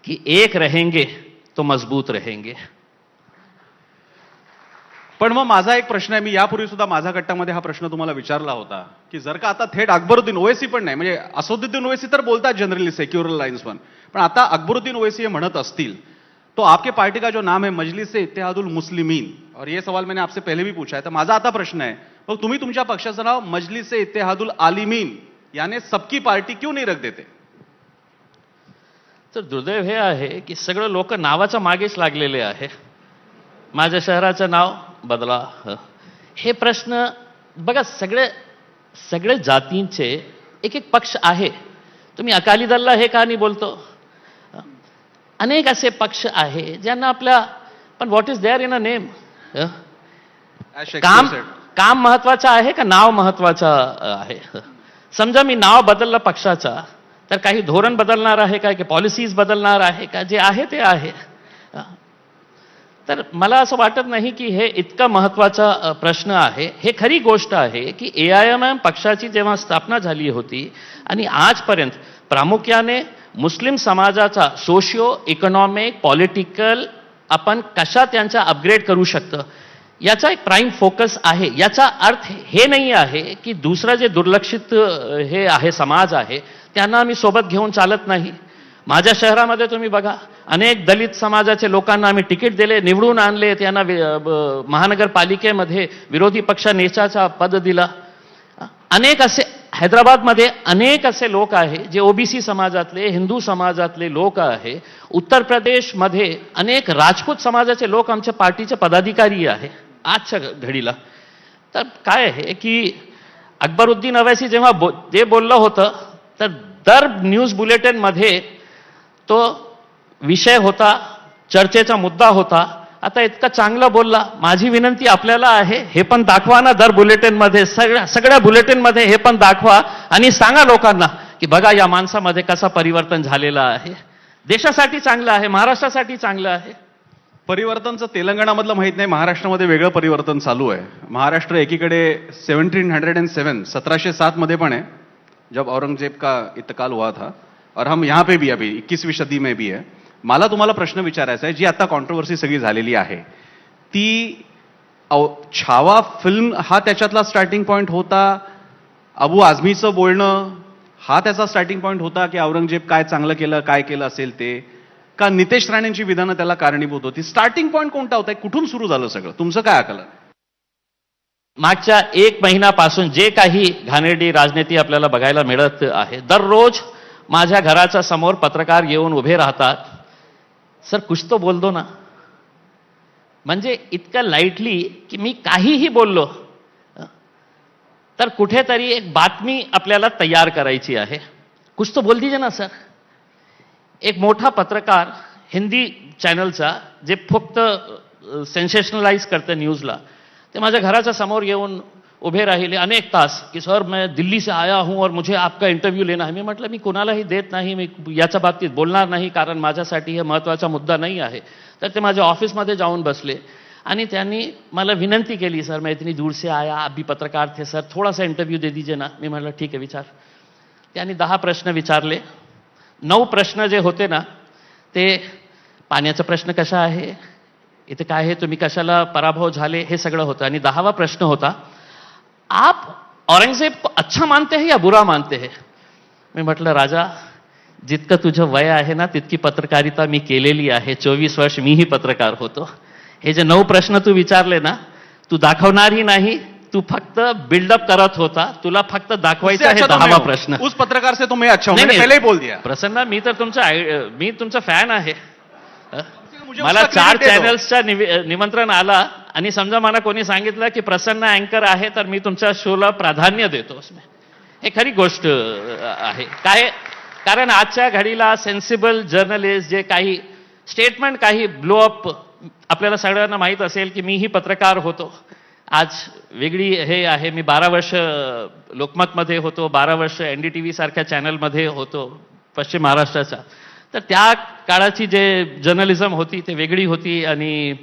कि एक रहेंगे तो मजबूत रहेंगे. पण मग माझा एक प्रश्न आहे, मी यापूर्वी सुद्धा माझ्या गटामध्ये हा प्रश्न तुम्हाला विचारला होता की जर का आता थेट अकबरुद्दीन ओवैसी पण नाही, म्हणजे असदुद्दीन ओवैसी तर बोलतात जनरली सेक्युलर लाइन्स पण आता अकबरुद्दीन ओवैसी हे म्हणत असतील तो आपके पार्टी का जो नाम है मजलिस इत्तेहादुल मुस्लिमीन, और ये सवाल मैंने आपसे पहले भी पूछा है, तर माझा आता प्रश्न आहे मग तुम्ही तुमच्या पक्षाचं नाव मजलिस इत्तेहादुल आलिमीन याने सबकी पार्टी क्यों नहीं रख देते? तर दुर्दैव हे आहे की सगळं लोक नावाच्या मागेच लागलेले आहे. माझ्या शहराचं नाव बदला. हे प्रश्न बघा, सगळे जातींचे एक एक पक्ष आहे. तुम्ही अकाली दलला हे का नाही बोलतो? अनेक असे पक्ष आहे ज्यांना आपल्या, पण what is there in a name? काम महत्वाचं आहे का नाव महत्वाचं आहे? समजा मी नाव बदललं पक्षाचा, तर काही धोरण बदलणार आहे का, की पॉलिसीज बदलणार आहे का? जे आहे ते आहे. तर मला असं वाटत नाही की हे इतका महत्वाचा प्रश्न आहे. हे खरी गोष्ट आहे की AIMM पक्षाची जेव्हा स्थापना झाली होती आणि आजपर्यंत प्रामुख्याने मुस्लिम समाजाचा सोशिओ इकॉनॉमिक पॉलिटिकल आपण कशा त्यांचा अपग्रेड करू शकतो याचा एक प्राईम फोकस आहे. याचा अर्थ हे नाही आहे की दुसरं जे दुर्लक्षित हे आहे समाज आहे त्यांना आम्ही सोबत घेऊन चालत नाही. माझ्या शहरामध्ये तुम्ही बघा, अनेक दलित समाजाचे लोकांना आम्ही तिकीट दिले, निवडून आणले, त्यांना महानगरपालिकेमध्ये विरोधी पक्ष नेत्याचा पद दिला. अनेक असे हैदराबादमध्ये अनेक असे लोक आहे जे OBC समाजातले, हिंदू समाजातले लोक आहे. उत्तर प्रदेशमध्ये अनेक राजपूत समाजाचे लोक आमच्या पार्टीचे पदाधिकारी आहे आजच्या घडीला. तर काय आहे की अकबरुद्दीन ओवैसी जेव्हा ते बोललं होतं तर दर न्यूज बुलेटिनमध्ये तो विषय होता, चर्चेचा मुद्दा होता. आता इतका चांगला बोलला, माझी विनंती आपल्याला आहे हे पण दाखवा ना दर बुलेटिनमध्ये, सगळ्या बुलेटिनमध्ये हे पण दाखवा आणि सांगा लोकांना की बघा या माणसामध्ये कसा परिवर्तन झालेला आहे. देशासाठी चांगलं आहे, महाराष्ट्रासाठी चांगलं आहे. परिवर्तनचं तेलंगणामधलं माहित नाही, महाराष्ट्रामध्ये वेगळं परिवर्तन चालू आहे. महाराष्ट्र एकीकडे 1707 मध्ये पण है जब औरंगजेब का इंतकाल हुआ था, और हम यहाँ पे भी अभी 21वीं सदी में भी है. मला तुम्हाला प्रश्न विचारायचा आहे, जी आता कॉन्ट्रोवर्सी सगळी झालेली आहे ती छावा फिल्म हा त्याच्यातला स्टार्टिंग पॉइंट होता, अबू आझमीचं बोलणं हा त्याचा स्टार्टिंग पॉइंट होता की औरंगजेब काय चांगलं केलं काय केलं असेल ते, का नितेश राणेंची विधानं त्याला कारणीभूत होती? स्टार्टिंग पॉइंट कोणता होता? कुठून सुरू झालं सगळं? तुमचं काय आकलन? मागच्या 1 महिन्यापासून जे काही घाणेरडी राजनीती आपल्याला बघायला मिळत आहे, दररोज माझ्या घराच्या समोर पत्रकार येऊन उभे राहतात, सर कुछ तो बोल दो ना. म्हणजे इतकं लाईटली की मी काहीही बोललो तर कुठेतरी एक बातमी आपल्याला तयार करायची आहे. कुछ तो बोल दीजिए ना सर. एक मोठा पत्रकार हिंदी चॅनलचा जे फक्त सेन्सेशनलाइज करते न्यूजला, ते माझ्या घराच्या समोर येऊन उभे राहिले अनेक तास की सर मैं दिल्ली से आया हूं और मुझे आपका इंटरव्यू लेना है. मी म्हटलं मी कुणालाही देत नाही, मी याच्या बाबतीत बोलणार नाही कारण माझ्यासाठी हे महत्त्वाचा मुद्दा नाही आहे. तर ते माझ्या ऑफिसमध्ये जाऊन बसले आणि त्यांनी मला विनंती केली, सर मैं इतनी दूर से आया, आप भी पत्रकार थे सर, थोड़ा सा इंटरव्यू दे दीजिए ना. मी म्हटलं ठीक आहे विचार. त्यांनी 10 प्रश्न विचारले. 9 प्रश्न जे होते ना ते पाण्याचा प्रश्न कसा आहे, इथे काय आहे, तुम्ही कशाला पराभव झाले, हे सगळं होतं. आणि 10वा प्रश्न होता, आप औरंगजेब को अच्छा मानते हैं या बुरा मानते हैं? मी म्हटलं राजा, जितकं तुझं वय आहे ना तितकी पत्रकारिता मी केलेली आहे. 24 वर्ष मीही पत्रकार होतो. हे जे 9 प्रश्न तू विचारले ना, तू दाखवणारही नाही, तू फक्त बिल्डअप करत होता, तुला फक्त दाखवायचं आहे 10वा प्रश्न. उस पत्रकार से तो मैं अच्छा हूं, मैंने पहले ही बोल दिया. प्रसन्न, मी तुमचा फॅन आहे. मला 4 चॅनल्सच्या निमंत्रण आला आणि समजा मला कोणी सांगितलं की प्रसन्न अँकर आहे तर मी तुमच्या शोला प्राधान्य देतो. हे खरी गोष्ट आहे. काय कारण आजच्या घडीला सेन्सिबल जर्नलिस्ट जे काही स्टेटमेंट काही ब्लो अप, आपल्याला सगळ्यांना माहीत असेल की मीही पत्रकार होतो. आज वेगळी हे आहे, मी 12 वर्ष लोकमतमध्ये होतो, 12 वर्ष NDTV सारख्या चॅनलमध्ये होतो पश्चिम महाराष्ट्राचा. तर त्या काळाची जे जर्नलिझम होती ते वेगळी होती आणि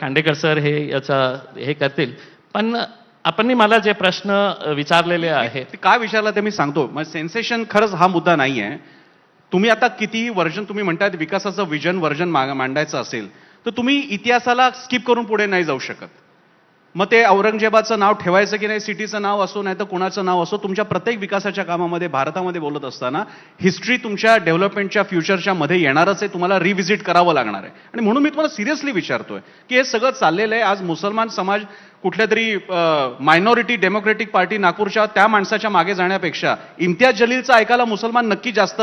खांडेकर सर हे करतील. पण आपण मला जे प्रश्न विचारलेले आहेत काय विचारला ते मी सांगतो. मग सेन्सेशन खरंच हा मुद्दा नाही आहे, तुम्ही आता कितीही वर्जन तुम्ही म्हणतायत विकासाचं विजन वर्जन मांडायचं असेल तर तुम्ही इतिहासाला स्किप करून पुढे नाही जाऊ शकत. मग ते औरंगजेबाचं नाव ठेवायचं की नाही, सिटीचं नाव असो नाही तर कुणाचं नाव असो, तुमच्या प्रत्येक विकासाच्या कामामध्ये भारतामध्ये बोलत असताना हिस्ट्री तुमच्या डेव्हलपमेंटच्या फ्युचरच्या मध्ये येणारच आहे, तुम्हाला रिव्हिजिट करावं लागणार आहे. आणि म्हणून मी तुम्हाला सिरियसली विचारतोय की हे सगळं चाललेलं आहे. आज मुसलमान समाज कुठल्या तरी मायनॉरिटी डेमोक्रेटिक पार्टी नागपूरच्या त्या माणसाच्या मागे जाण्यापेक्षा इम्तियाज जलीलचं ऐकायला मुसलमान नक्की जास्त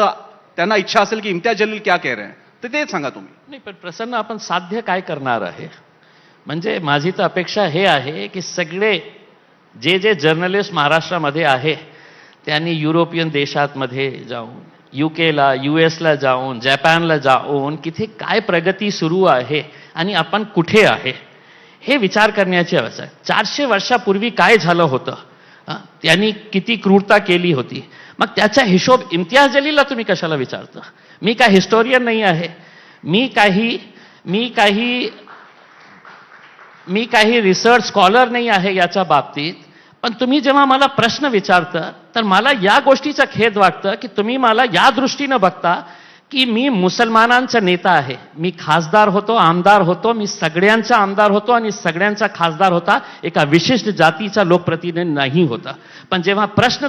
त्यांना इच्छा असेल की इम्तियाज जलील क्या कह रहे हैं, तर ते सांगा तुम्ही. नाही, पण प्रसन्न आपण साध्य काय करणार आहे? म्हणजे माझी तर अपेक्षा हे आहे की सगळे जे जर्नलिस्ट महाराष्ट्रामध्ये आहे त्यांनी युरोपियन देशांमध्ये जाऊन, युकेला, US ला जाऊन, जपानला जाऊन तिथे काय प्रगती सुरू आहे आणि आपण कुठे आहे हे विचार करण्याची आवश्यकता आहे. 400 वर्षापूर्वी काय झालं होतं, त्यांनी किती क्रूरता केली होती, मग त्याचा हिशोब इम्तियाज जलीलला तुम्ही कशाला विचारता? मी काय हिस्टोरियन नाही आहे, मी काही रिसर्च स्कॉलर नाही आहे याच्या बाबतीत. पण तुम्ही जेव्हा मला प्रश्न विचारता तर मला या गोष्टीचा खेद वाटतं की तुम्ही मला या दृष्टीनं बघता की मी मुसलमानांचा नेता आहे. मी खासदार होतो, आमदार होतो, मी सगळ्यांचा आमदार होतो आणि सगळ्यांचा खासदार होता, एका विशिष्ट जातीचा लोकप्रतिनिधी नाही होता. पण जेव्हा प्रश्न